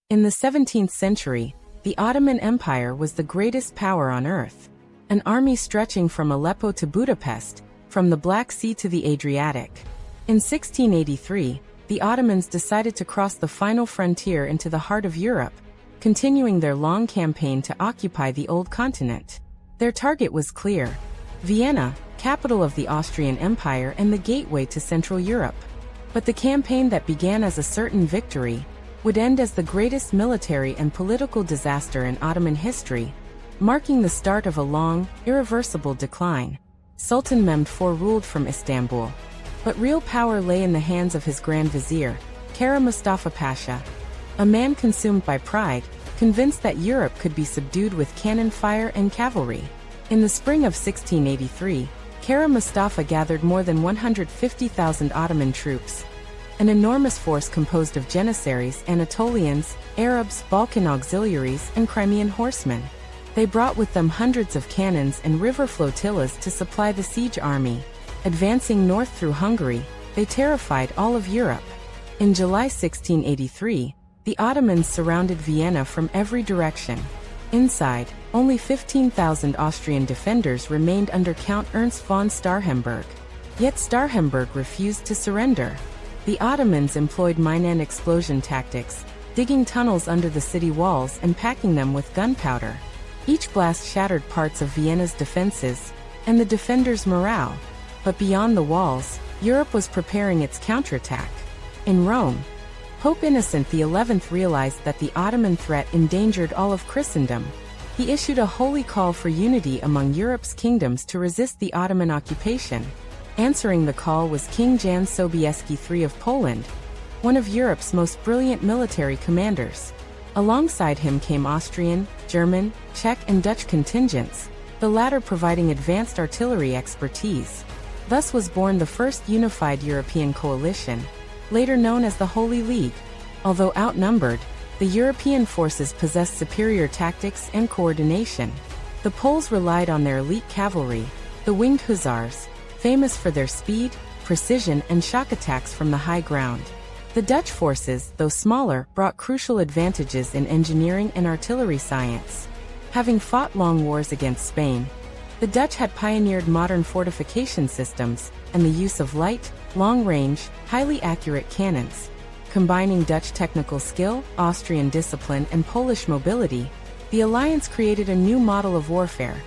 In the 17th century, the Ottoman Empire was the greatest power on earth. An army stretching from Aleppo to Budapest, from the Black Sea to the Adriatic. In 1683, the Ottomans decided to cross the final frontier into the heart of Europe, continuing their long campaign to occupy the old continent. Their target was clear: Vienna, capital of the Austrian Empire and the gateway to Central Europe. But the campaign that began as a certain victory would end as the greatest military and political disaster in Ottoman history, marking the start of a long, irreversible decline. Sultan Mehmed IV ruled from Istanbul, but real power lay in the hands of his Grand Vizier, Kara Mustafa Pasha, a man consumed by pride, convinced that Europe could be subdued with cannon fire and cavalry. In the spring of 1683, Kara Mustafa gathered more than 150,000 Ottoman troops, an enormous force composed of Janissaries, Anatolians, Arabs, Balkan auxiliaries, and Crimean horsemen. They brought with them hundreds of cannons and river flotillas to supply the siege army. Advancing north through Hungary, they terrified all of Europe. In July 1683, the Ottomans surrounded Vienna from every direction. Inside, only 15,000 Austrian defenders remained under Count Ernst von Starhemberg. Yet Starhemberg refused to surrender. The Ottomans employed mine and explosion tactics, digging tunnels under the city walls and packing them with gunpowder. Each blast shattered parts of Vienna's defenses and the defenders' morale. But beyond the walls, Europe was preparing its counterattack. In Rome, Pope Innocent XI realized that the Ottoman threat endangered all of Christendom. He issued a holy call for unity among Europe's kingdoms to resist the Ottoman occupation. Answering the call was King Jan Sobieski III of Poland, one of Europe's most brilliant military commanders. Alongside him came Austrian, German, Czech and Dutch contingents, the latter providing advanced artillery expertise. Thus was born the first unified European coalition, later known as the Holy League. Although outnumbered, the European forces possessed superior tactics and coordination. The Poles relied on their elite cavalry, the Winged Hussars, famous for their speed, precision and shock attacks from the high ground. The Dutch forces, though smaller, brought crucial advantages in engineering and artillery science. Having fought long wars against Spain, the Dutch had pioneered modern fortification systems and the use of light, long-range, highly accurate cannons. Combining Dutch technical skill, Austrian discipline and Polish mobility, the alliance created a new model of warfare,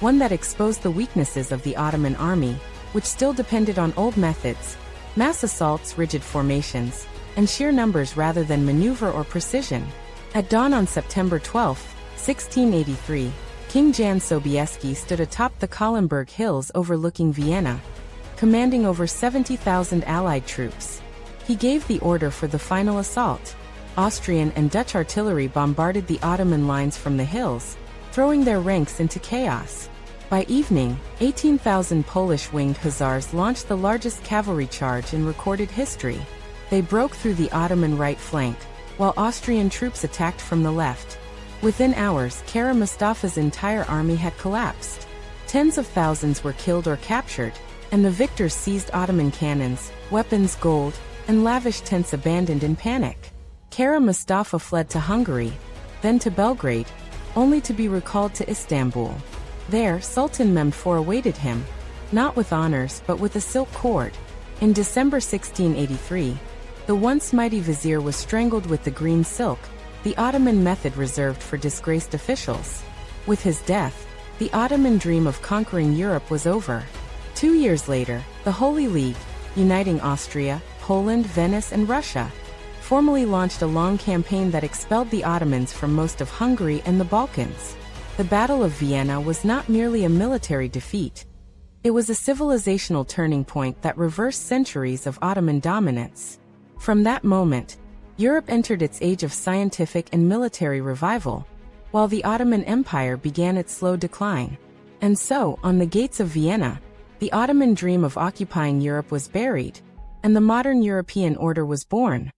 one that exposed the weaknesses of the Ottoman army, which still depended on old methods, mass assaults, rigid formations, and sheer numbers rather than maneuver or precision. At dawn on September 12, 1683, King Jan Sobieski stood atop the Kahlenberg Hills overlooking Vienna, commanding over 70,000 Allied troops. He gave the order for the final assault. Austrian and Dutch artillery bombarded the Ottoman lines from the hills, throwing their ranks into chaos. By evening, 18,000 Polish Winged Hussars launched the largest cavalry charge in recorded history. They broke through the Ottoman right flank, while Austrian troops attacked from the left. Within hours, Kara Mustafa's entire army had collapsed. Tens of thousands were killed or captured, and the victors seized Ottoman cannons, weapons, gold, and lavish tents abandoned in panic. Kara Mustafa fled to Hungary, then to Belgrade, only to be recalled to Istanbul. There, Sultan Mehmed IV awaited him, not with honors but with a silk cord. In December 1683, the once mighty vizier was strangled with the green silk, the Ottoman method reserved for disgraced officials. With his death, the Ottoman dream of conquering Europe was over. 2 years later, the Holy League, uniting Austria, Poland, Venice and Russia, formally launched a long campaign that expelled the Ottomans from most of Hungary and the Balkans. The Battle of Vienna was not merely a military defeat. It was a civilizational turning point that reversed centuries of Ottoman dominance. From that moment, Europe entered its age of scientific and military revival, while the Ottoman Empire began its slow decline. And so, on the gates of Vienna, the Ottoman dream of occupying Europe was buried, and the modern European order was born.